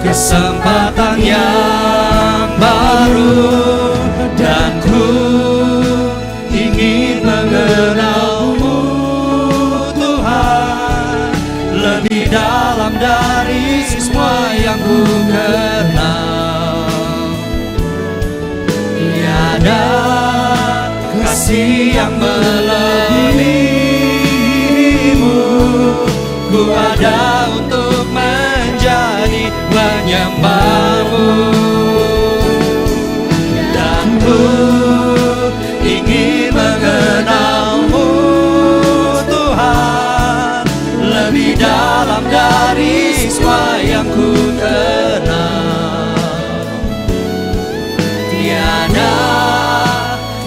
kesempatan yang baru dan ku ingin mengenal-Mu Tuhan lebih dalam dari semua yang ku kenal. Tiada kasih yang melebihi-Mu, ku ada untuk menjadi penyembah-Mu, dan ku ingin mengenal-Mu Tuhan lebih dalam dari semua yang ku kenal. Tiada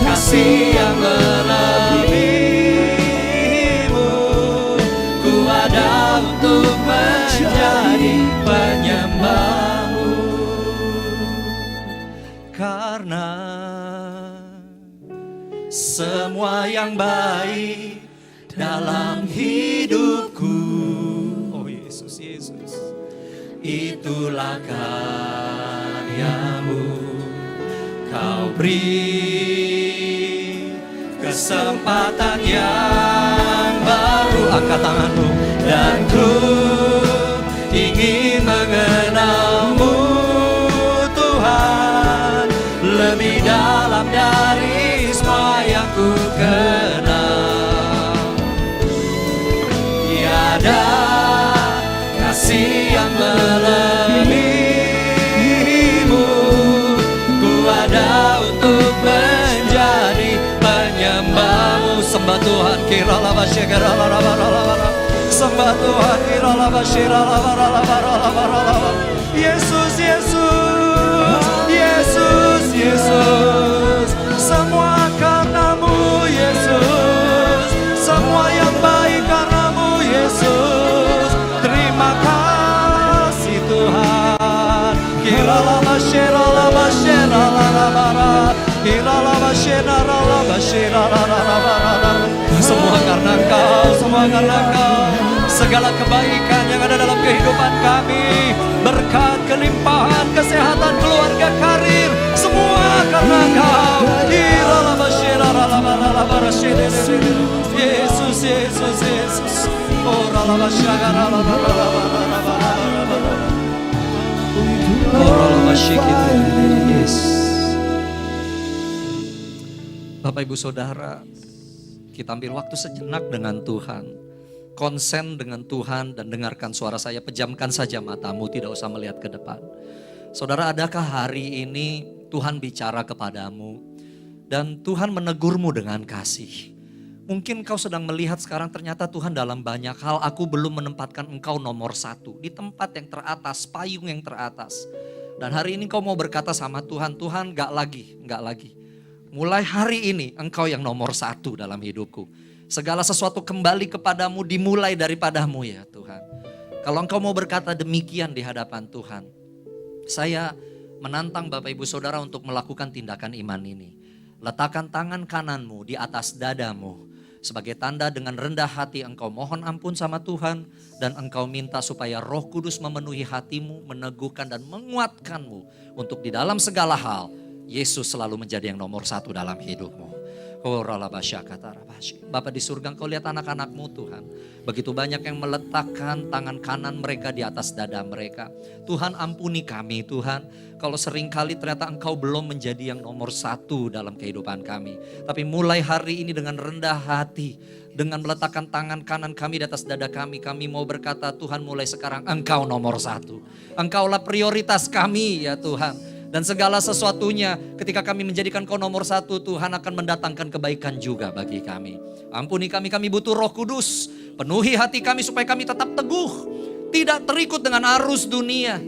kasih yang melebihi-Mu, ku ada untuk menjadi penyembah-Mu. Karena semua yang baik dalam hidupku, oh Yesus, Yesus, itulah karya-Mu. Kau beri kesempatan yang baru, angkat tanganmu, dan ku ingin mengenal-Mu Tuhan lebih dalam dari semua yang ku kenal. Tiada kasih yang melebihi-Mu, ku ada untuk menjadi penyembah-Mu. Sembah Tuhan, sembah Tuhan, Yesus, Yesus, Yesus, Yesus, semua karena-Mu Yesus, semua yang baik karena-Mu Yesus. Terima kasih Tuhan. Semua karena Engkau, semua karena Engkau. Segala kebaikan yang ada dalam kehidupan kami, berkat, kelimpahan, kesehatan, keluarga, karir, semua karena Engkau. Yesus, Yesus, Yesus. Oh, Bapak Ibu Saudara, kita ambil waktu sejenak dengan Tuhan, konsen dengan Tuhan dan dengarkan suara saya. Pejamkan saja matamu, tidak usah melihat ke depan. Saudara, adakah hari ini Tuhan bicara kepadamu dan Tuhan menegurmu dengan kasih? Mungkin kau sedang melihat sekarang ternyata Tuhan dalam banyak hal, aku belum menempatkan engkau nomor 1 di tempat yang teratas, payung yang teratas. Dan hari ini kau mau berkata sama Tuhan, Tuhan gak lagi. Mulai hari ini engkau yang nomor 1 dalam hidupku. Segala sesuatu kembali kepadamu, dimulai daripadamu ya Tuhan. Kalau engkau mau berkata demikian di hadapan Tuhan, saya menantang Bapak Ibu Saudara untuk melakukan tindakan iman ini. Letakkan tangan kananmu di atas dadamu. Sebagai tanda dengan rendah hati engkau mohon ampun sama Tuhan. Dan engkau minta supaya Roh Kudus memenuhi hatimu, meneguhkan dan menguatkanmu. Untuk di dalam segala hal, Yesus selalu menjadi yang nomor satu dalam hidupmu. Bapak di surga, engkau lihat anak-anakmu Tuhan. Begitu banyak yang meletakkan tangan kanan mereka di atas dada mereka. Tuhan ampuni kami Tuhan. Kalau seringkali ternyata engkau belum menjadi yang nomor satu dalam kehidupan kami. Tapi mulai hari ini dengan rendah hati, dengan meletakkan tangan kanan kami di atas dada kami mau berkata, Tuhan mulai sekarang engkau nomor satu. Engkaulah prioritas kami ya Tuhan. Dan segala sesuatunya ketika kami menjadikan kau nomor satu, Tuhan akan mendatangkan kebaikan juga bagi kami. Ampuni kami butuh Roh Kudus. Penuhi hati kami supaya kami tetap teguh. Tidak terikut dengan arus dunia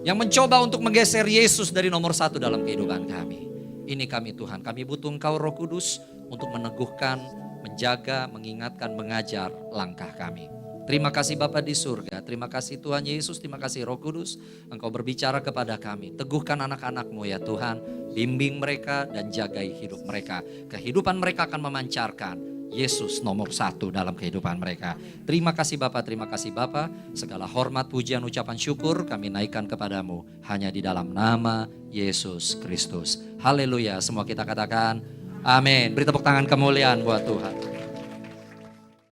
yang mencoba untuk menggeser Yesus dari nomor satu dalam kehidupan kami. Ini kami Tuhan, kami butuh Engkau Roh Kudus untuk meneguhkan, menjaga, mengingatkan, mengajar langkah kami. Terima kasih Bapa di surga, terima kasih Tuhan Yesus, terima kasih Roh Kudus. Engkau berbicara kepada kami, teguhkan anak-anak-Mu ya Tuhan. Bimbing mereka dan jagai hidup mereka. Kehidupan mereka akan memancarkan Yesus nomor satu dalam kehidupan mereka. Terima kasih Bapa, terima kasih Bapa. Segala hormat, pujian, ucapan syukur kami naikkan kepadamu. Hanya di dalam nama Yesus Kristus. Haleluya, semua kita katakan amin. Beri tepuk tangan kemuliaan buat Tuhan.